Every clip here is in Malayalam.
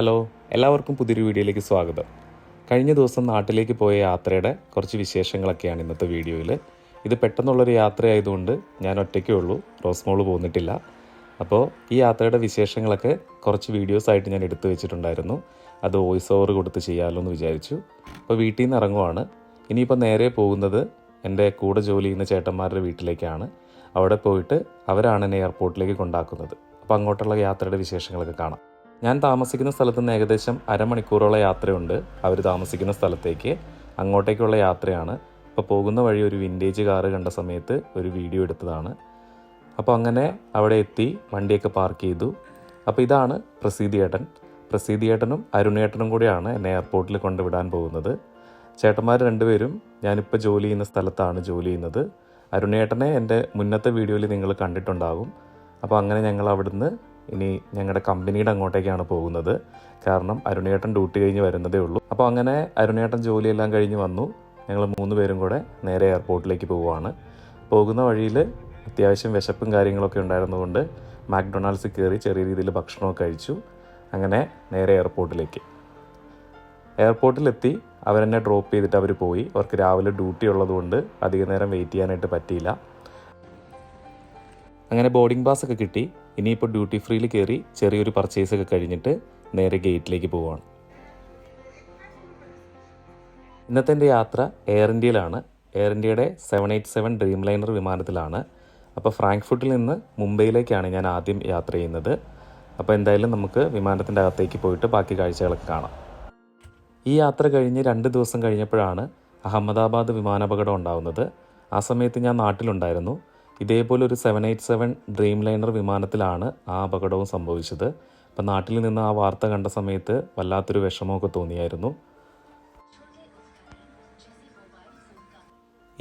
ഹലോ, എല്ലാവർക്കും പുതിയൊരു വീഡിയോയിലേക്ക് സ്വാഗതം. കഴിഞ്ഞ ദിവസം നാട്ടിലേക്ക് പോയ യാത്രയുടെ കുറച്ച് വിശേഷങ്ങളൊക്കെയാണ് ഇന്നത്തെ വീഡിയോയിൽ. ഇത് പെട്ടെന്നുള്ളൊരു യാത്രയായതുകൊണ്ട് ഞാൻ ഒറ്റയ്ക്കേ ഉള്ളൂ, റോസ്മോള് പോന്നിട്ടില്ല. അപ്പോൾ ഈ യാത്രയുടെ വിശേഷങ്ങളൊക്കെ കുറച്ച് വീഡിയോസായിട്ട് ഞാൻ എടുത്തു വെച്ചിട്ടുണ്ടായിരുന്നു. അത് വോയിസ് ഓവർ കൊടുത്ത് ചെയ്യാമല്ലോ എന്ന് വിചാരിച്ചു. അപ്പോൾ വീട്ടിൽ നിന്ന് ഇറങ്ങുവാണ്. ഇനിയിപ്പോൾ നേരെ പോകുന്നത് എൻ്റെ കൂടെ ജോലി ചെയ്യുന്ന ചേട്ടന്മാരുടെ വീട്ടിലേക്കാണ്. അവിടെ പോയിട്ട് അവരാണ് എന്നെ എയർപോർട്ടിലേക്ക് കൊണ്ടാക്കുന്നത്. അപ്പോൾ അങ്ങോട്ടുള്ള യാത്രയുടെ വിശേഷങ്ങളൊക്കെ കാണാം. ഞാൻ താമസിക്കുന്ന സ്ഥലത്ത് നിന്ന് ഏകദേശം അരമണിക്കൂറോളം യാത്രയുണ്ട് അവർ താമസിക്കുന്ന സ്ഥലത്തേക്ക്. അങ്ങോട്ടേക്കുള്ള യാത്രയാണ്. അപ്പോൾ പോകുന്ന വഴി ഒരു വിൻറ്റേജ് കാറ് കണ്ട സമയത്ത് ഒരു വീഡിയോ എടുത്തതാണ്. അപ്പോൾ അങ്ങനെ അവിടെ എത്തി വണ്ടിയൊക്കെ പാർക്ക് ചെയ്തു. അപ്പോൾ ഇതാണ് പ്രസീദിയേട്ടനും അരുണേട്ടനും കൂടിയാണ് എന്നെ എയർപോർട്ടിൽ കൊണ്ടുവിടാൻ പോകുന്നത്. ചേട്ടന്മാർ രണ്ടുപേരും ഞാനിപ്പോൾ ജോലി ചെയ്യുന്ന സ്ഥലത്താണ് ജോലി ചെയ്യുന്നത്. അരുണേട്ടനെ എൻ്റെ മുന്നത്തെ വീഡിയോയിൽ നിങ്ങൾ കണ്ടിട്ടുണ്ടാകും. അപ്പോൾ അങ്ങനെ ഞങ്ങൾ അവിടുന്ന് ഇനി ഞങ്ങളുടെ കമ്പനിയുടെ അങ്ങോട്ടേക്കാണ് പോകുന്നത്. കാരണം അരുണേട്ടൻ ഡ്യൂട്ടി കഴിഞ്ഞ് വരുന്നതേ ഉള്ളൂ. അപ്പോൾ അങ്ങനെ അരുണേട്ടൻ ജോലിയെല്ലാം കഴിഞ്ഞ് വന്നു. ഞങ്ങൾ 3 പേരും കൂടെ നേരെ എയർപോർട്ടിലേക്ക് പോവുകയാണ്. പോകുന്ന വഴിയിൽ അത്യാവശ്യം വിശപ്പും കാര്യങ്ങളൊക്കെ ഉണ്ടായിരുന്നതുകൊണ്ട് മാക്ഡൊണാൾഡ്സിൽ കയറി ചെറിയ രീതിയിൽ ഭക്ഷണമൊക്കെ കഴിച്ചു. അങ്ങനെ നേരെ എയർപോർട്ടിലെത്തി അവരെന്നെ ഡ്രോപ്പ് ചെയ്തിട്ട് അവർ പോയി. അവർക്ക് രാവിലെ ഡ്യൂട്ടി ഉള്ളതുകൊണ്ട് അധിക നേരം വെയിറ്റ് ചെയ്യാനായിട്ട് പറ്റിയില്ല. അങ്ങനെ ബോർഡിംഗ് പാസ് ഒക്കെ കിട്ടി. ഇനിയിപ്പോൾ ഡ്യൂട്ടി ഫ്രീയിൽ കയറി ചെറിയൊരു പർച്ചേസൊക്കെ കഴിഞ്ഞിട്ട് നേരെ ഗേറ്റിലേക്ക് പോവുകയാണ്. ഇന്നത്തെ എൻ്റെ യാത്ര എയർ ഇന്ത്യയിലാണ്. എയർ ഇന്ത്യയുടെ 787 ഡ്രീം ലൈനർ വിമാനത്തിലാണ്. അപ്പോൾ ഫ്രാങ്ക്ഫർട്ടിൽ നിന്ന് മുംബൈയിലേക്കാണ് ഞാൻ ആദ്യം യാത്ര ചെയ്യുന്നത്. അപ്പോൾ എന്തായാലും നമുക്ക് വിമാനത്തിൻ്റെ അകത്തേക്ക് പോയിട്ട് ബാക്കി കാഴ്ചകളൊക്കെ കാണാം. ഈ യാത്ര കഴിഞ്ഞ് 2 ദിവസം കഴിഞ്ഞപ്പോഴാണ് അഹമ്മദാബാദ് വിമാനാപകടം ഉണ്ടാകുന്നത്. ആ സമയത്ത് ഞാൻ നാട്ടിലുണ്ടായിരുന്നു. ഇതേപോലെ ഒരു 787 ഡ്രീം ലൈനർ വിമാനത്തിലാണ് ആ അപകടവും സംഭവിച്ചത്. അപ്പം നാട്ടിൽ നിന്ന് ആ വാർത്ത കണ്ട സമയത്ത് വല്ലാത്തൊരു വിഷമമൊക്കെ തോന്നിയായിരുന്നു.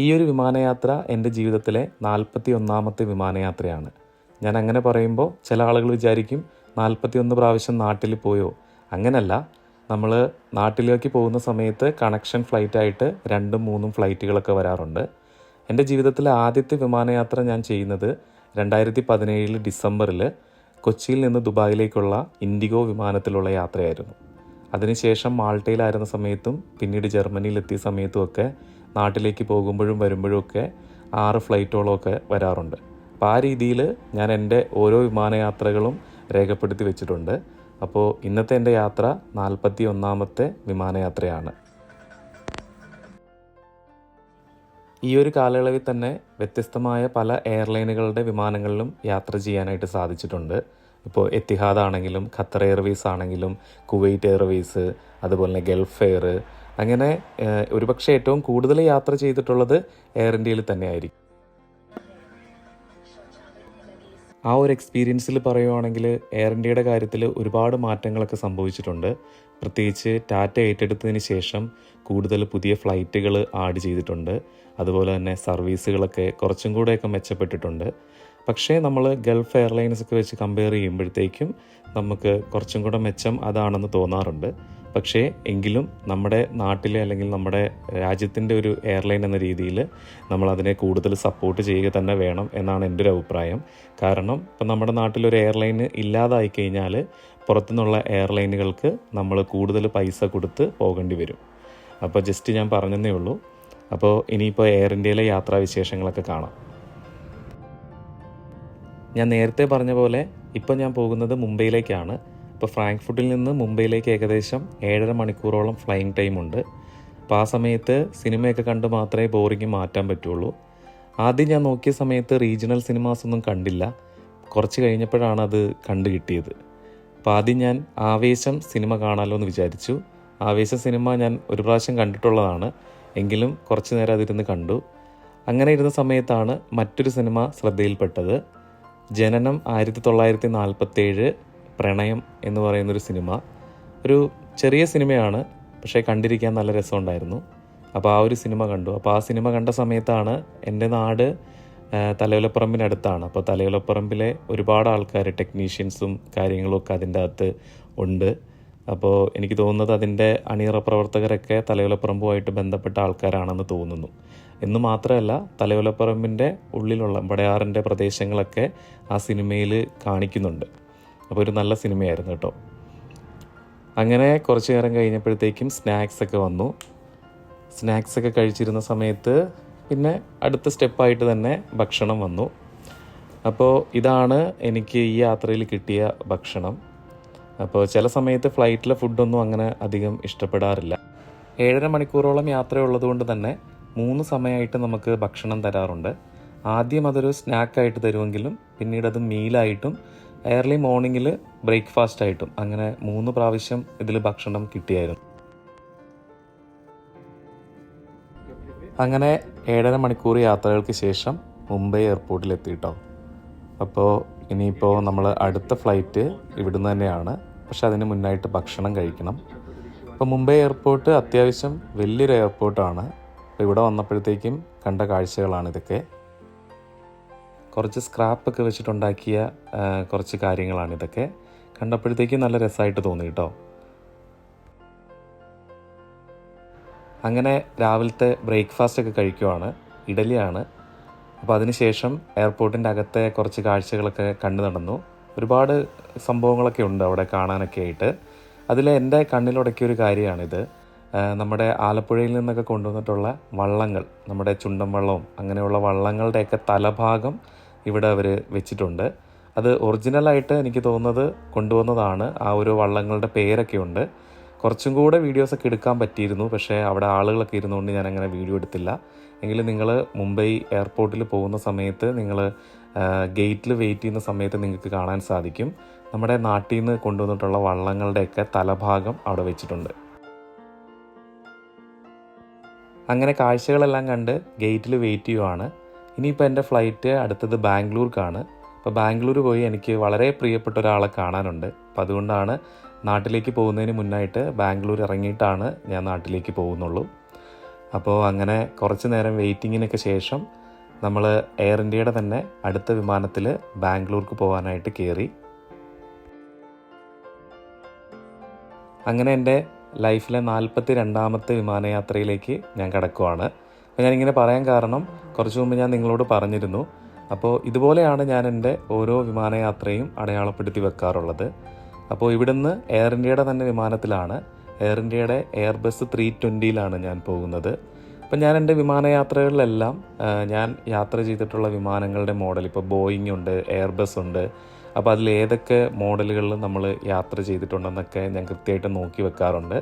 ഈ ഒരു വിമാനയാത്ര എൻ്റെ ജീവിതത്തിലെ 41ാമത്തെ വിമാനയാത്രയാണ്. ഞാൻ അങ്ങനെ പറയുമ്പോൾ ചില ആളുകൾ വിചാരിക്കും 41 പ്രാവശ്യം നാട്ടിൽ പോയോ. അങ്ങനല്ല, നമ്മൾ നാട്ടിലേക്ക് പോകുന്ന സമയത്ത് കണക്ഷൻ ഫ്ലൈറ്റായിട്ട് 2ഉം 3ഉം ഫ്ലൈറ്റുകളൊക്കെ വരാറുണ്ട്. എൻ്റെ ജീവിതത്തിലെ ആദ്യത്തെ വിമാനയാത്ര ഞാൻ ചെയ്യുന്നത് 2017 ഡിസംബറിൽ കൊച്ചിയിൽ നിന്ന് ദുബായിലേക്കുള്ള ഇൻഡിഗോ വിമാനത്തിലുള്ള യാത്രയായിരുന്നു. അതിനുശേഷം മാൾട്ടയിലായിരുന്ന സമയത്തും പിന്നീട് ജർമ്മനിയിലെത്തിയ സമയത്തുമൊക്കെ നാട്ടിലേക്ക് പോകുമ്പോഴും വരുമ്പോഴും ഒക്കെ 6 ഫ്ലൈറ്റോളമൊക്കെ വരാറുണ്ട്. അപ്പോൾ ആ രീതിയിൽ ഞാൻ എൻ്റെ ഓരോ വിമാനയാത്രകളും രേഖപ്പെടുത്തി വെച്ചിട്ടുണ്ട്. അപ്പോൾ ഇന്നത്തെ എൻ്റെ യാത്ര 41ാമത്തെ വിമാനയാത്രയാണ്. ഈ ഒരു കാലയളവിൽ തന്നെ വ്യത്യസ്തമായ പല എയർലൈനുകളുടെ വിമാനങ്ങളിലും യാത്ര ചെയ്യാനായിട്ട് സാധിച്ചിട്ടുണ്ട്. ഇപ്പോൾ എത്തിഹാദ് ആണെങ്കിലും ഖത്തർ എയർവേസ് ആണെങ്കിലും കുവൈറ്റ് എയർവേസ്, അതുപോലെ തന്നെ ഗൾഫ് എയർ, അങ്ങനെ ഒരുപക്ഷെ ഏറ്റവും കൂടുതൽ യാത്ര ചെയ്തിട്ടുള്ളത് എയർ ഇന്ത്യയിൽ തന്നെയായിരിക്കും. ആ ഒരു എക്സ്പീരിയൻസിൽ പറയുവാണെങ്കിൽ എയർ ഇന്ത്യയുടെ കാര്യത്തിൽ ഒരുപാട് മാറ്റങ്ങളൊക്കെ സംഭവിച്ചിട്ടുണ്ട്. പ്രത്യേകിച്ച് ടാറ്റ ഏറ്റെടുത്തതിന് ശേഷം കൂടുതൽ പുതിയ ഫ്ലൈറ്റുകൾ ആഡ് ചെയ്തിട്ടുണ്ട്. അതുപോലെ തന്നെ സർവീസുകളൊക്കെ കുറച്ചും കൂടെയൊക്കെ മെച്ചപ്പെട്ടിട്ടുണ്ട്. പക്ഷേ നമ്മൾ ഗൾഫ് എയർലൈൻസൊക്കെ വെച്ച് കമ്പയർ ചെയ്യുമ്പോഴത്തേക്കും നമുക്ക് കുറച്ചും കൂടെ മെച്ചം അതാണെന്ന് തോന്നാറുണ്ട്. പക്ഷേ എങ്കിലും നമ്മുടെ നാട്ടിലെ അല്ലെങ്കിൽ നമ്മുടെ രാജ്യത്തിൻ്റെ ഒരു എയർലൈൻ എന്ന രീതിയിൽ നമ്മളതിനെ കൂടുതൽ സപ്പോർട്ട് ചെയ്യുക തന്നെ വേണം എന്നാണ് എൻ്റെ ഒരു അഭിപ്രായം. കാരണം ഇപ്പം നമ്മുടെ നാട്ടിലൊരു എയർലൈന് ഇല്ലാതായി കഴിഞ്ഞാൽ പുറത്തുനിന്നുള്ള എയർലൈനുകൾക്ക് നമ്മൾ കൂടുതൽ പൈസ കൊടുത്ത് പോകേണ്ടി വരും. അപ്പോൾ ജസ്റ്റ് ഞാൻ പറഞ്ഞതേ ഉള്ളൂ. അപ്പോൾ ഇനിയിപ്പോൾ എയർ ഇന്ത്യയിലെ യാത്രാവിശേഷങ്ങളൊക്കെ കാണാം. ഞാൻ നേരത്തെ പറഞ്ഞ പോലെ ഇപ്പോൾ ഞാൻ പോകുന്നത് മുംബൈയിലേക്കാണ്. ഇപ്പോൾ ഫ്രാങ്ക്ഫർട്ടിൽ നിന്ന് മുംബൈയിലേക്ക് ഏകദേശം 7.5 മണിക്കൂറോളം ഫ്ലൈയിങ് ടൈമുണ്ട്. അപ്പോൾ ആ സമയത്ത് സിനിമയൊക്കെ കണ്ട് മാത്രമേ ബോറിങ് മാറ്റാൻ പറ്റുള്ളൂ. ആദ്യം ഞാൻ നോക്കിയ സമയത്ത് റീജിയണൽ സിനിമാസ് ഒന്നും കണ്ടില്ല. കുറച്ച് കഴിഞ്ഞപ്പോഴാണ് അത് കണ്ടു കിട്ടിയത്. അപ്പോൾ ആദ്യം ഞാൻ ആവേശം സിനിമ കാണാമല്ലോ എന്ന് വിചാരിച്ചു. ആവേശം സിനിമ ഞാൻ ഒരു പ്രാവശ്യം കണ്ടിട്ടുള്ളതാണ്, എങ്കിലും കുറച്ച് നേരം അതിരുന്ന് കണ്ടു. അങ്ങനെ ഇരുന്ന സമയത്താണ് മറ്റൊരു സിനിമ ശ്രദ്ധയിൽപ്പെട്ടത്. ജനനം 1947 പ്രണയം എന്ന് പറയുന്നൊരു സിനിമ. ഒരു ചെറിയ സിനിമയാണ്, പക്ഷേ കണ്ടിരിക്കാൻ നല്ല രസമുണ്ടായിരുന്നു. അപ്പോൾ ആ ഒരു സിനിമ കണ്ടു. അപ്പോൾ ആ സിനിമ കണ്ട സമയത്താണ് എൻ്റെ നാട് തലയോലപ്പറമ്പിനടുത്താണ്. അപ്പോൾ തലയോലപ്പറമ്പിലെ ഒരുപാട് ആൾക്കാർ, ടെക്നീഷ്യൻസും കാര്യങ്ങളൊക്കെ അതിൻ്റെ അകത്ത് ഉണ്ട്. അപ്പോൾ എനിക്ക് തോന്നുന്നത് അതിൻ്റെ അണിയറ പ്രവർത്തകരൊക്കെ തലയോലപ്പറമ്പുമായിട്ട് ബന്ധപ്പെട്ട ആൾക്കാരാണെന്ന് തോന്നുന്നു. എന്ന് മാത്രമല്ല, തലയോലപ്പറമ്പിൻ്റെ ഉള്ളിലുള്ള വടയാറിൻ്റെ പ്രദേശങ്ങളൊക്കെ ആ സിനിമയിൽ കാണിക്കുന്നുണ്ട്. അപ്പോൾ ഒരു നല്ല സിനിമയായിരുന്നു കേട്ടോ. അങ്ങനെ കുറച്ച് നേരം കഴിഞ്ഞപ്പോഴത്തേക്കും സ്നാക്സൊക്കെ വന്നു. സ്നാക്സൊക്കെ കഴിച്ചിരുന്ന സമയത്ത് പിന്നെ അടുത്ത സ്റ്റെപ്പായിട്ട് തന്നെ ഭക്ഷണം വന്നു. അപ്പോൾ ഇതാണ് എനിക്ക് ഈ യാത്രയിൽ കിട്ടിയ ഭക്ഷണം. അപ്പോൾ ചില സമയത്ത് ഫ്ലൈറ്റിലെ ഫുഡൊന്നും അങ്ങനെ അധികം ഇഷ്ടപ്പെടാറില്ല. 7.5 മണിക്കൂറോളം യാത്രയുള്ളതുകൊണ്ട് തന്നെ 3 സമയമായിട്ട് നമുക്ക് ഭക്ഷണം തരാറുണ്ട്. ആദ്യം അതൊരു സ്നാക്കായിട്ട് തരുമെങ്കിലും പിന്നീട് അത് മീലായിട്ടും ഏർലി മോർണിംഗിൽ ബ്രേക്ക്ഫാസ്റ്റ് ആയിട്ടും അങ്ങനെ 3 പ്രാവശ്യം ഇതിൽ ഭക്ഷണം കിട്ടിയായിരുന്നു. അങ്ങനെ 7.5 മണിക്കൂർ യാത്രകൾക്ക് ശേഷം മുംബൈ എയർപോർട്ടിലെത്തിയിട്ടോ. അപ്പോൾ ഇനിയിപ്പോൾ നമ്മൾ അടുത്ത ഫ്ലൈറ്റ് ഇവിടുന്ന് തന്നെയാണ്. പക്ഷെ അതിന് മുന്നായിട്ട് ഭക്ഷണം കഴിക്കണം. അപ്പോൾ മുംബൈ എയർപോർട്ട് അത്യാവശ്യം വലിയൊരു എയർപോർട്ടാണ്. അപ്പോൾ ഇവിടെ വന്നപ്പോഴത്തേക്കും കണ്ട കാഴ്ചകളാണിതൊക്കെ. കുറച്ച് സ്ക്രാപ്പൊക്കെ വെച്ചിട്ടുണ്ടാക്കിയ കുറച്ച് കാര്യങ്ങളാണിതൊക്കെ. കണ്ടപ്പോഴത്തേക്കും നല്ല രസമായിട്ട് തോന്നി കേട്ടോ. അങ്ങനെ രാവിലത്തെ ബ്രേക്ക്ഫാസ്റ്റൊക്കെ കഴിക്കുവാണ്. ഇഡലിയാണ്. അപ്പോൾ അതിനുശേഷം എയർപോർട്ടിൻ്റെ അകത്തെ കുറച്ച് കാഴ്ചകളൊക്കെ കണ്ടു നടന്നു. ഒരുപാട് സംഭവങ്ങളൊക്കെ ഉണ്ട് അവിടെ കാണാനൊക്കെ ആയിട്ട്. അതിൽ എൻ്റെ കണ്ണിലുടക്കിയൊരു കാര്യമാണിത്. നമ്മുടെ ആലപ്പുഴയിൽ നിന്നൊക്കെ കൊണ്ടുവന്നിട്ടുള്ള വള്ളങ്ങൾ, നമ്മുടെ ചുണ്ടൻ വള്ളവും അങ്ങനെയുള്ള വള്ളങ്ങളുടെയൊക്കെ തലഭാഗം ഇവിടെ അവർ വെച്ചിട്ടുണ്ട്. അത് ഒറിജിനലായിട്ട് എനിക്ക് തോന്നുന്നത് കൊണ്ടുവന്നതാണ്. ആ ഒരു വള്ളങ്ങളുടെ പേരൊക്കെ ഉണ്ട്. കുറച്ചും കൂടെ വീഡിയോസൊക്കെ എടുക്കാൻ പറ്റിയിരുന്നു. പക്ഷേ അവിടെ ആളുകളൊക്കെ ഇരുന്നുകൊണ്ട് ഞാൻ അങ്ങനെ വീഡിയോ എടുത്തില്ല. എങ്കിലും നിങ്ങൾ മുംബൈ എയർപോർട്ടിൽ പോകുന്ന സമയത്ത് നിങ്ങൾ ഗേറ്റിൽ വെയിറ്റ് ചെയ്യുന്ന സമയത്ത് നിങ്ങൾക്ക് കാണാൻ സാധിക്കും. നമ്മുടെ നാട്ടിൽ നിന്ന് കൊണ്ടുവന്നിട്ടുള്ള വള്ളങ്ങളുടെയൊക്കെ തലഭാഗം അവിടെ വെച്ചിട്ടുണ്ട്. അങ്ങനെ കാഴ്ചകളെല്ലാം കണ്ട് ഗേറ്റിൽ വെയിറ്റ് ചെയ്യുവാണ്. ഇനിയിപ്പോൾ എൻ്റെ ഫ്ലൈറ്റ് അടുത്തത് ബാംഗ്ലൂർക്കാണ്. അപ്പോൾ ബാംഗ്ലൂർ പോയി എനിക്ക് വളരെ പ്രിയപ്പെട്ട ഒരാളെ കാണാനുണ്ട്. അപ്പോൾ അതുകൊണ്ടാണ് നാട്ടിലേക്ക് പോകുന്നതിന് മുന്നായിട്ട് ബാംഗ്ലൂർ ഇറങ്ങിയിട്ടാണ് ഞാൻ നാട്ടിലേക്ക് പോകുന്നുള്ളൂ. അപ്പോൾ അങ്ങനെ കുറച്ച് നേരം വെയിറ്റിങ്ങിനൊക്കെ ശേഷം നമ്മൾ എയർ ഇന്ത്യയുടെ തന്നെ അടുത്ത വിമാനത്തിൽ ബാംഗ്ലൂർക്ക് പോകാനായിട്ട് കയറി. അങ്ങനെ എൻ്റെ ലൈഫിലെ 42ാമത്തെ വിമാനയാത്രയിലേക്ക് ഞാൻ കടക്കുവാണ്. അപ്പോൾ ഞാനിങ്ങനെ പറയാൻ കാരണം കുറച്ച് മുമ്പ് ഞാൻ നിങ്ങളോട് പറഞ്ഞിരുന്നു. അപ്പോൾ ഇതുപോലെയാണ് ഞാൻ എൻ്റെ ഓരോ വിമാനയാത്രയും അടയാളപ്പെടുത്തി വെക്കാറുള്ളത്. അപ്പോൾ ഇവിടുന്ന് എയർ ഇന്ത്യയുടെ തന്നെ വിമാനത്തിലാണ്. എയർ ഇന്ത്യയുടെ എയർബസ് 320യിലാണ് ഞാൻ പോകുന്നത്. അപ്പം ഞാൻ എൻ്റെ വിമാനയാത്രകളിലെല്ലാം ഞാൻ യാത്ര ചെയ്തിട്ടുള്ള വിമാനങ്ങളുടെ മോഡൽ, ഇപ്പോൾ ബോയിങ് ഉണ്ട്, എയർബസ് ഉണ്ട്. അപ്പോൾ അതിൽ ഏതൊക്കെ മോഡലുകളിൽ നമ്മൾ യാത്ര ചെയ്തിട്ടുണ്ടെന്നൊക്കെ ഞാൻ കൃത്യമായിട്ട് നോക്കി വെക്കാറുണ്ട്.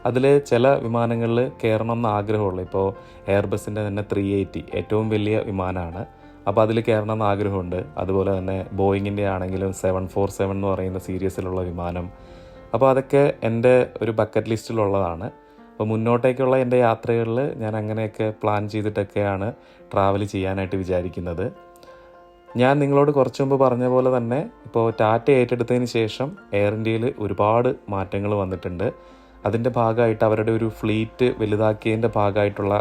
അതിൽ ചില വിമാനങ്ങളിൽ കയറണമെന്ന് ആഗ്രഹമുള്ളൂ. ഇപ്പോൾ എയർബസിൻ്റെ തന്നെ 380 ഏറ്റവും വലിയ വിമാനമാണ്. അപ്പോൾ അതിൽ കയറണമെന്ന് ആഗ്രഹമുണ്ട്. അതുപോലെ തന്നെ ബോയിങ്ങിൻ്റെ ആണെങ്കിലും 747 എന്ന് പറയുന്ന സീരീസിലുള്ള വിമാനം. അപ്പോൾ അതൊക്കെ എൻ്റെ ഒരു ബക്കറ്റ് ലിസ്റ്റിലുള്ളതാണ്. അപ്പോൾ മുന്നോട്ടേക്കുള്ള എൻ്റെ യാത്രകളിൽ ഞാൻ അങ്ങനെയൊക്കെ പ്ലാൻ ചെയ്തിട്ടൊക്കെയാണ് ട്രാവൽ ചെയ്യാനായിട്ട് വിചാരിക്കുന്നത്. ഞാൻ നിങ്ങളോട് കുറച്ച് മുമ്പ് പറഞ്ഞ പോലെ തന്നെ ഇപ്പോൾ ടാറ്റ ഏറ്റെടുത്തതിന് ശേഷം എയർ ഇന്ത്യയിൽ ഒരുപാട് മാറ്റങ്ങൾ വന്നിട്ടുണ്ട്. അതിൻ്റെ ഭാഗമായിട്ട് അവരുടെ ഒരു ഫ്ലീറ്റ് വലുതാക്കിയതിൻ്റെ ഭാഗമായിട്ടുള്ള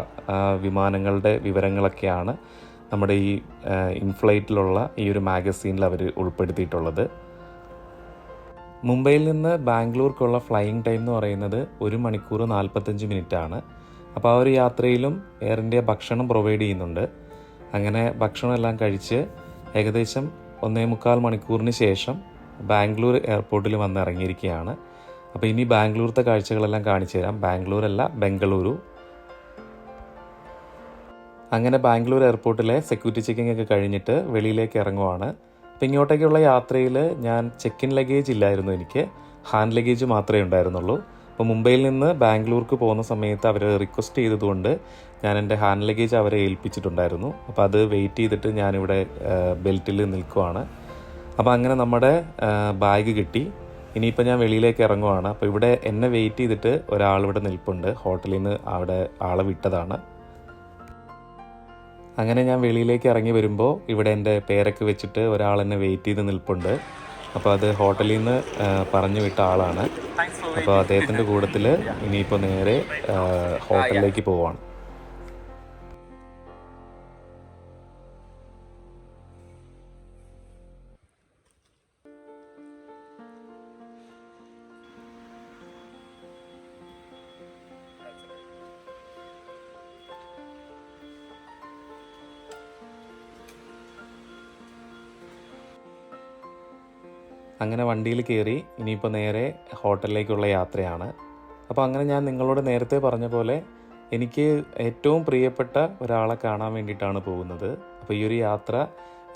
വിമാനങ്ങളുടെ വിവരങ്ങളൊക്കെയാണ് നമ്മുടെ ഈ ഇൻഫ്ലൈറ്റിലുള്ള ഈ ഒരു മാഗസീനിൽ അവർ ഉൾപ്പെടുത്തിയിട്ടുള്ളത്. മുംബൈയിൽ നിന്ന് ബാംഗ്ലൂർക്കുള്ള ഫ്ലൈയിങ് ടൈം എന്ന് പറയുന്നത് 1 മണിക്കൂർ 45 മിനിറ്റാണ്. അപ്പോൾ ആ ഒരു യാത്രയിലും എയർ ഇന്ത്യ ഭക്ഷണം പ്രൊവൈഡ് ചെയ്യുന്നുണ്ട്. അങ്ങനെ ഭക്ഷണമെല്ലാം കഴിച്ച് ഏകദേശം 1.25 മണിക്കൂറിന് ശേഷം ബാംഗ്ലൂർ എയർപോർട്ടിൽ വന്ന് ഇറങ്ങിയിരിക്കുകയാണ്. അപ്പോൾ ഇനി ബാംഗ്ലൂരത്തെ കാഴ്ചകളെല്ലാം കാണിച്ചു തരാം. ബാംഗ്ലൂരല്ല, ബംഗളൂരു. അങ്ങനെ ബാംഗ്ലൂർ എയർപോർട്ടിലെ സെക്യൂരിറ്റി ചെക്കിംഗ് ഒക്കെ കഴിഞ്ഞിട്ട് വെളിയിലേക്ക് ഇറങ്ങുവാണ്. അപ്പോൾ ഇങ്ങോട്ടേക്കുള്ള യാത്രയിൽ ഞാൻ ചെക്ക് ഇൻ ലഗേജ് ഇല്ലായിരുന്നു. എനിക്ക് ഹാൻഡ് ലഗേജ് മാത്രമേ ഉണ്ടായിരുന്നുള്ളൂ. അപ്പോൾ മുംബൈയിൽ നിന്ന് ബാംഗ്ലൂർക്ക് പോകുന്ന സമയത്ത് അവർ റിക്വസ്റ്റ് ചെയ്തതുകൊണ്ട് ഞാൻ എൻ്റെ ഹാൻഡ് ലഗേജ് അവരെ ഏൽപ്പിച്ചിട്ടുണ്ടായിരുന്നു. അപ്പോൾ അത് വെയിറ്റ് ചെയ്തിട്ട് ഞാനിവിടെ ബെൽറ്റിൽ നിൽക്കുവാണ്. അപ്പോൾ അങ്ങനെ നമ്മുടെ ബാഗ് കിട്ടി. ഇനിയിപ്പോൾ ഞാൻ വെളിയിലേക്ക് ഇറങ്ങുവാണ്. അപ്പോൾ ഇവിടെ എന്നെ വെയിറ്റ് ചെയ്തിട്ട് ഒരാളിവിടെ നിൽപ്പുണ്ട്. ഹോട്ടലിൽ നിന്ന് അവിടെ ആളെ വിട്ടതാണ്. അങ്ങനെ ഞാൻ വെളിയിലേക്ക് ഇറങ്ങി വരുമ്പോൾ ഇവിടെ എൻ്റെ പേരൊക്കെ വെച്ചിട്ട് ഒരാൾ എന്നെ വെയിറ്റ് ചെയ്ത് നിൽപ്പുണ്ട്. അപ്പോൾ അത് ഹോട്ടലിൽ നിന്ന് പറഞ്ഞു വിട്ട ആളാണ്. അപ്പോൾ അദ്ദേഹത്തിൻ്റെ കൂട്ടത്തിൽ ഇനിയിപ്പോൾ നേരെ ഹോട്ടലിലേക്ക് പോവാണ്. അങ്ങനെ വണ്ടിയിൽ കയറി ഇനിയിപ്പോൾ നേരെ ഹോട്ടലിലേക്കുള്ള യാത്രയാണ്. അപ്പോൾ അങ്ങനെ ഞാൻ നിങ്ങളോട് നേരത്തെ പറഞ്ഞ പോലെ എനിക്ക് ഏറ്റവും പ്രിയപ്പെട്ട ഒരാളെ കാണാൻ വേണ്ടിയിട്ടാണ് പോകുന്നത്. അപ്പോൾ ഈ ഒരു യാത്ര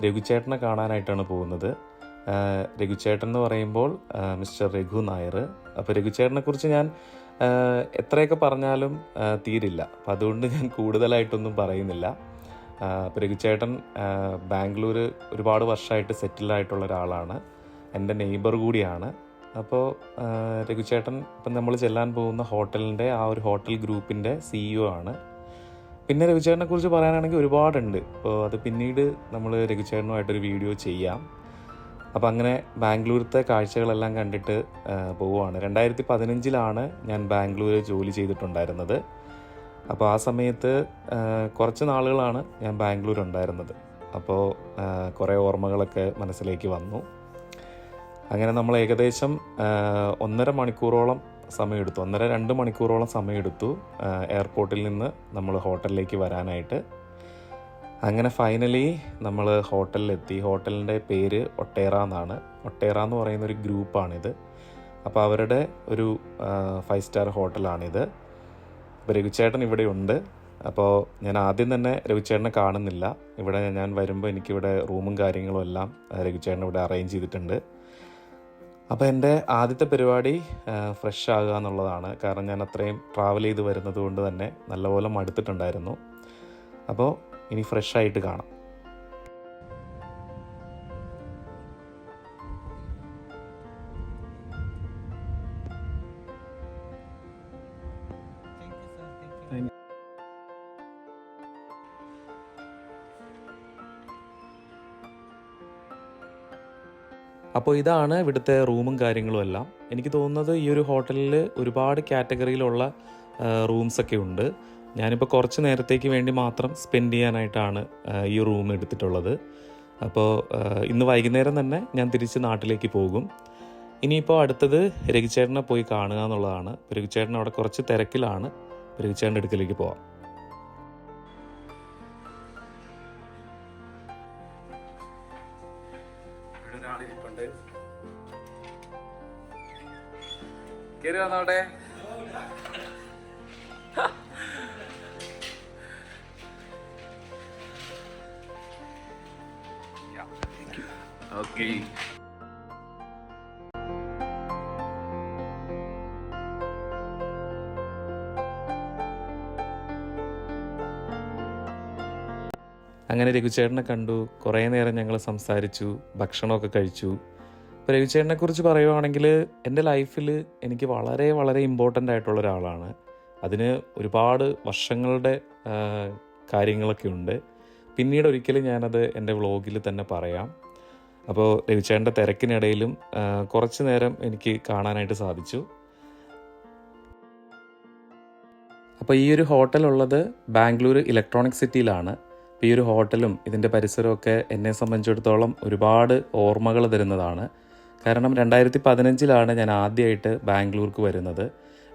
രഘുചേട്ടനെ കാണാനായിട്ടാണ് പോകുന്നത്. രഘുചേട്ടൻ എന്ന് പറയുമ്പോൾ മിസ്റ്റർ രഘു നായർ. അപ്പോൾ രഘുചേട്ടനെക്കുറിച്ച് ഞാൻ എത്രയൊക്കെ പറഞ്ഞാലും തീരില്ല. അപ്പോൾ അതുകൊണ്ട് ഞാൻ കൂടുതലായിട്ടൊന്നും പറയുന്നില്ല. അപ്പോൾ രഘുചേട്ടൻ ബാംഗ്ലൂർ ഒരുപാട് വർഷമായിട്ട് സെറ്റിൽഡായിട്ടുള്ള ഒരാളാണ്. എൻ്റെ നെയ്ബർ കൂടിയാണ്. അപ്പോൾ രഘുചേട്ടൻ ഇപ്പം നമ്മൾ ചെല്ലാൻ പോകുന്ന ഹോട്ടലിൻ്റെ ആ ഒരു ഹോട്ടൽ ഗ്രൂപ്പിൻ്റെ CEO ആണ്. പിന്നെ രഘുചേട്ടനെ കുറിച്ച് പറയാനാണെങ്കിൽ ഒരുപാടുണ്ട്. അപ്പോൾ അത് പിന്നീട് നമ്മൾ രഘുചേട്ടനുമായിട്ടൊരു വീഡിയോ ചെയ്യാം. അപ്പോൾ അങ്ങനെ ബാംഗ്ലൂരത്തെ കാഴ്ചകളെല്ലാം കണ്ടിട്ട് പോവുകയാണ്. 2015 ഞാൻ ബാംഗ്ലൂർ ജോലി ചെയ്തിട്ടുണ്ടായിരുന്നത്. അപ്പോൾ ആ സമയത്ത് കുറച്ച് നാളുകളാണ് ഞാൻ ബാംഗ്ലൂർ ഉണ്ടായിരുന്നത്. അപ്പോൾ കുറേ ഓർമ്മകളൊക്കെ മനസ്സിലേക്ക് വന്നു. അങ്ങനെ നമ്മൾ ഏകദേശം 1.5 മണിക്കൂറോളം സമയമെടുത്തു, 1.5-2 മണിക്കൂറോളം സമയമെടുത്തു എയർപോർട്ടിൽ നിന്ന് നമ്മൾ ഹോട്ടലിലേക്ക് വരാനായിട്ട്. അങ്ങനെ ഫൈനലി നമ്മൾ ഹോട്ടലിലെത്തി. ഹോട്ടലിൻ്റെ പേര് ഒട്ടേറ എന്നാണ്. ഒട്ടേറ എന്ന് പറയുന്നൊരു ഗ്രൂപ്പാണിത്. അപ്പോൾ അവരുടെ ഒരു 5 സ്റ്റാർ ഹോട്ടലാണിത്. അപ്പോൾ രഘുചേട്ടൻ ഇവിടെ ഉണ്ട്. അപ്പോൾ ഞാൻ ആദ്യം തന്നെ രഘുചേട്ടനെ കാണുന്നില്ല. ഇവിടെ ഞാൻ വരുമ്പോൾ എനിക്കിവിടെ റൂമും കാര്യങ്ങളും എല്ലാം രഘുചേട്ടൻ ഇവിടെ അറേഞ്ച് ചെയ്തിട്ടുണ്ട്. അപ്പോൾ എൻ്റെ ആദ്യത്തെ പരിപാടി ഫ്രഷ് ആകുക എന്നുള്ളതാണ്. കാരണം ഞാൻ അത്രയും ട്രാവൽ ചെയ്ത് വരുന്നത് കൊണ്ട് തന്നെ നല്ലപോലെ മടുത്തിട്ടുണ്ടായിരുന്നു. അപ്പോൾ ഇനി ഫ്രഷ് ആയിട്ട് കാണാം. അപ്പോൾ ഇതാണ് ഇവിടുത്തെ റൂമും കാര്യങ്ങളും എല്ലാം. എനിക്ക് തോന്നുന്നത് ഈ ഒരു ഹോട്ടലിൽ ഒരുപാട് കാറ്റഗറിയിലുള്ള റൂംസൊക്കെ ഉണ്ട്. ഞാനിപ്പോൾ കുറച്ച് നേരത്തേക്ക് വേണ്ടി മാത്രം സ്പെൻഡ് ചെയ്യാനായിട്ടാണ് ഈ റൂം എടുത്തിട്ടുള്ളത്. അപ്പോൾ ഇന്ന് വൈകുന്നേരം തന്നെ ഞാൻ തിരിച്ച് നാട്ടിലേക്ക് പോകും. ഇനിയിപ്പോൾ അടുത്തത് രഘുചേട്ടനെ പോയി കാണുക എന്നുള്ളതാണ്. രഘുചേട്ടൻ അവിടെ കുറച്ച് തിരക്കിലാണ്. രഘുചേട്ടൻ്റെ അടുക്കലേക്ക് പോവാം. കേറി വന്നോട്ടെ. ഓക്കെ. അങ്ങനെ രഘുചേട്ടനെ കണ്ടു. കുറേ നേരം ഞങ്ങൾ സംസാരിച്ചു, ഭക്ഷണമൊക്കെ കഴിച്ചു. ഇപ്പോൾ രഘുചേട്ടനെക്കുറിച്ച് പറയുവാണെങ്കിൽ എൻ്റെ ലൈഫിൽ എനിക്ക് വളരെ വളരെ ഇമ്പോർട്ടൻ്റ് ആയിട്ടുള്ള ഒരാളാണ്. അതിന് ഒരുപാട് വർഷങ്ങളുടെ കാര്യങ്ങളൊക്കെ ഉണ്ട്. പിന്നീട് ഒരിക്കലും ഞാനത് എൻ്റെ വ്ളോഗിൽ തന്നെ പറയാം. അപ്പോൾ രഘുചേട്ടൻ്റെ തിരക്കിനിടയിലും കുറച്ച് നേരം എനിക്ക് കാണാനായിട്ട് സാധിച്ചു. അപ്പോൾ ഈ ഒരു ഹോട്ടലുള്ളത് ബാംഗ്ലൂർ ഇലക്ട്രോണിക് സിറ്റിയിലാണ്. അപ്പോൾ ഈ ഒരു ഹോട്ടലും ഇതിൻ്റെ പരിസരമൊക്കെ എന്നെ സംബന്ധിച്ചിടത്തോളം ഒരുപാട് ഓർമ്മകൾ തരുന്നതാണ്. കാരണം 2015 ഞാൻ ആദ്യമായിട്ട് ബാംഗ്ലൂർക്ക് വരുന്നത്.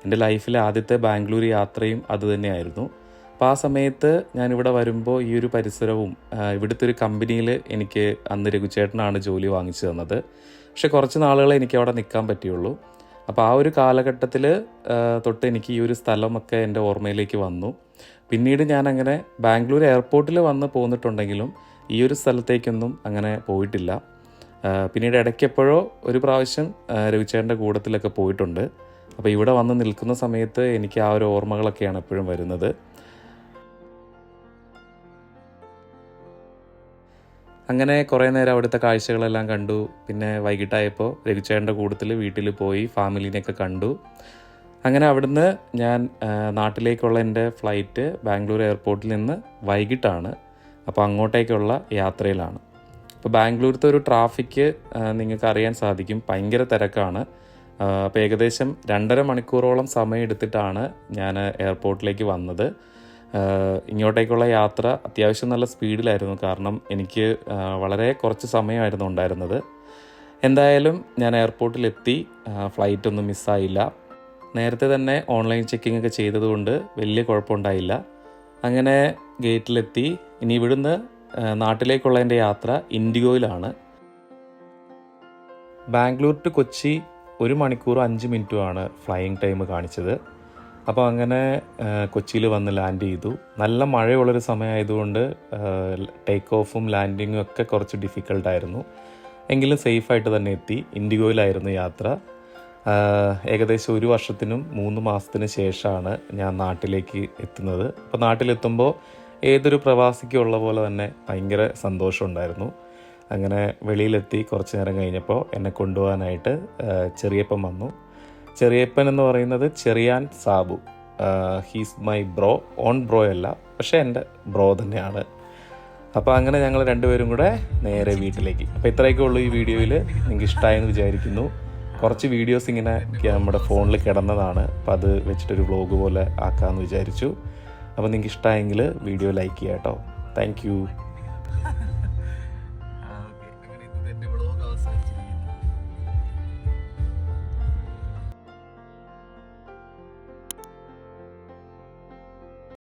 എൻ്റെ ലൈഫിലെ ആദ്യത്തെ ബാംഗ്ലൂർ യാത്രയും അതുതന്നെയായിരുന്നു. അപ്പോൾ ആ സമയത്ത് ഞാനിവിടെ വരുമ്പോൾ ഈ ഒരു പരിസരവും ഇവിടുത്തെ ഒരു കമ്പനിയിൽ എനിക്ക് അന്ന് രഘുചേട്ടനാണ് ജോലി വാങ്ങിച്ചു തന്നത്. പക്ഷെ കുറച്ച് നാളുകളെ എനിക്ക് അവിടെ നിൽക്കാൻ പറ്റിയുള്ളൂ. അപ്പോൾ ആ ഒരു കാലഘട്ടത്തിൽ തൊട്ട് എനിക്ക് ഈ ഒരു സ്ഥലമൊക്കെ എൻ്റെ ഓർമ്മയിലേക്ക് വന്നു. പിന്നീട് ഞാനങ്ങനെ ബാംഗ്ലൂർ എയർപോർട്ടിൽ വന്ന് പോന്നിട്ടുണ്ടെങ്കിലും ഈ ഒരു സ്ഥലത്തേക്കൊന്നും അങ്ങനെ പോയിട്ടില്ല. പിന്നീട് ഇടയ്ക്കെപ്പോഴോ ഒരു പ്രാവശ്യം രഘുചേട്ടൻ്റെ കൂട്ടത്തിലൊക്കെ പോയിട്ടുണ്ട്. അപ്പോൾ ഇവിടെ വന്ന് നിൽക്കുന്ന സമയത്ത് എനിക്ക് ആ ഒരു ഓർമ്മകളൊക്കെയാണ് എപ്പോഴും വരുന്നത്. അങ്ങനെ കുറേ നേരം അവിടുത്തെ കാഴ്ചകളെല്ലാം കണ്ടു. പിന്നെ വൈകിട്ടായപ്പോൾ രഘുചേട്ടൻ്റെ കൂട്ടത്തിൽ വീട്ടിൽ പോയി ഫാമിലിനെയൊക്കെ കണ്ടു. അങ്ങനെ അവിടുന്ന് ഞാൻ നാട്ടിലേക്കുള്ള എൻ്റെ ഫ്ലൈറ്റ് ബാംഗ്ലൂർ എയർപോർട്ടിൽ നിന്ന് വൈകിട്ടാണ്. അപ്പോൾ അങ്ങോട്ടേക്കുള്ള യാത്രയിലാണ്. അപ്പോൾ ബാംഗ്ലൂരത്തെ ഒരു ട്രാഫിക്ക് നിങ്ങൾക്ക് അറിയാൻ സാധിക്കും, ഭയങ്കര തിരക്കാണ്. അപ്പോൾ ഏകദേശം 2.5 മണിക്കൂറോളം സമയം എടുത്തിട്ടാണ് ഞാൻ എയർപോർട്ടിലേക്ക് വന്നത്. ഇങ്ങോട്ടേക്കുള്ള യാത്ര അത്യാവശ്യം നല്ല സ്പീഡിലായിരുന്നു. കാരണം എനിക്ക് വളരെ കുറച്ച് സമയമായിരുന്നു ഉണ്ടായിരുന്നത്. എന്തായാലും ഞാൻ എയർപോർട്ടിലെത്തി. ഫ്ലൈറ്റൊന്നും മിസ്സായില്ല. നേരത്തെ തന്നെ ഓൺലൈൻ ചെക്കിംഗ് ഒക്കെ ചെയ്തതുകൊണ്ട് വലിയ കുഴപ്പമുണ്ടായില്ല. അങ്ങനെ ഗേറ്റിലെത്തി. ഇനി ഇവിടുന്ന് നാട്ടിലേക്കുള്ള എൻ്റെ യാത്ര ഇൻഡിഗോയിലാണ്. ബാംഗ്ലൂർ ടു കൊച്ചി 1 മണിക്കൂർ 5 മിനിറ്റുമാണ് ഫ്ലൈയിങ് ടൈം കാണിച്ചത്. അപ്പോൾ അങ്ങനെ കൊച്ചിയിൽ വന്ന് ലാൻഡ് ചെയ്തു. നല്ല മഴയുള്ളൊരു സമയമായതുകൊണ്ട് ടേക്ക് ഓഫും ലാൻഡിങ്ങും ഒക്കെ കുറച്ച് ഡിഫിക്കൽട്ടായിരുന്നു. എങ്കിലും സേഫായിട്ട് തന്നെ എത്തി. ഇൻഡിഗോയിലായിരുന്നു യാത്ര. ഏകദേശം 1 വർഷത്തിനും 3 മാസത്തിന് ശേഷമാണ് ഞാൻ നാട്ടിലേക്ക് എത്തുന്നത്. അപ്പോൾ നാട്ടിലെത്തുമ്പോൾ ഏതൊരു പ്രവാസിക്കുള്ള പോലെ തന്നെ ഭയങ്കര സന്തോഷമുണ്ടായിരുന്നു. അങ്ങനെ വെളിയിലെത്തി കുറച്ച് നേരം കഴിഞ്ഞപ്പോൾ എന്നെ കൊണ്ടുപോകാനായിട്ട് ചെറിയപ്പൻ വന്നു. ചെറിയപ്പൻ എന്ന് പറയുന്നത് Cheriyan Sabu. He's my bro, own bro അല്ല, പക്ഷേ എൻ്റെ ബ്രോ തന്നെയാണ്. അപ്പോൾ അങ്ങനെ ഞങ്ങൾ രണ്ടുപേരും കൂടെ നേരെ വീട്ടിലേക്ക്. അപ്പോൾ ഇത്രയൊക്കെ ഉള്ളൂ ഈ വീഡിയോയിൽ. നിങ്ങൾക്ക് ഇഷ്ടമായെന്ന് വിചാരിക്കുന്നു. കുറച്ച് വീഡിയോസ് ഇങ്ങനെ നമ്മുടെ ഫോണിൽ കിടന്നതാണ്. അപ്പോൾ അത് വെച്ചിട്ടൊരു വ്ളോഗ് പോലെ ആക്കാമെന്ന് വിചാരിച്ചു. അപ്പോൾ നിങ്ങൾക്ക് ഇഷ്ടമായെങ്കിൽ വീഡിയോ ലൈക്ക് ചെയ്യാം കേട്ടോ. താങ്ക്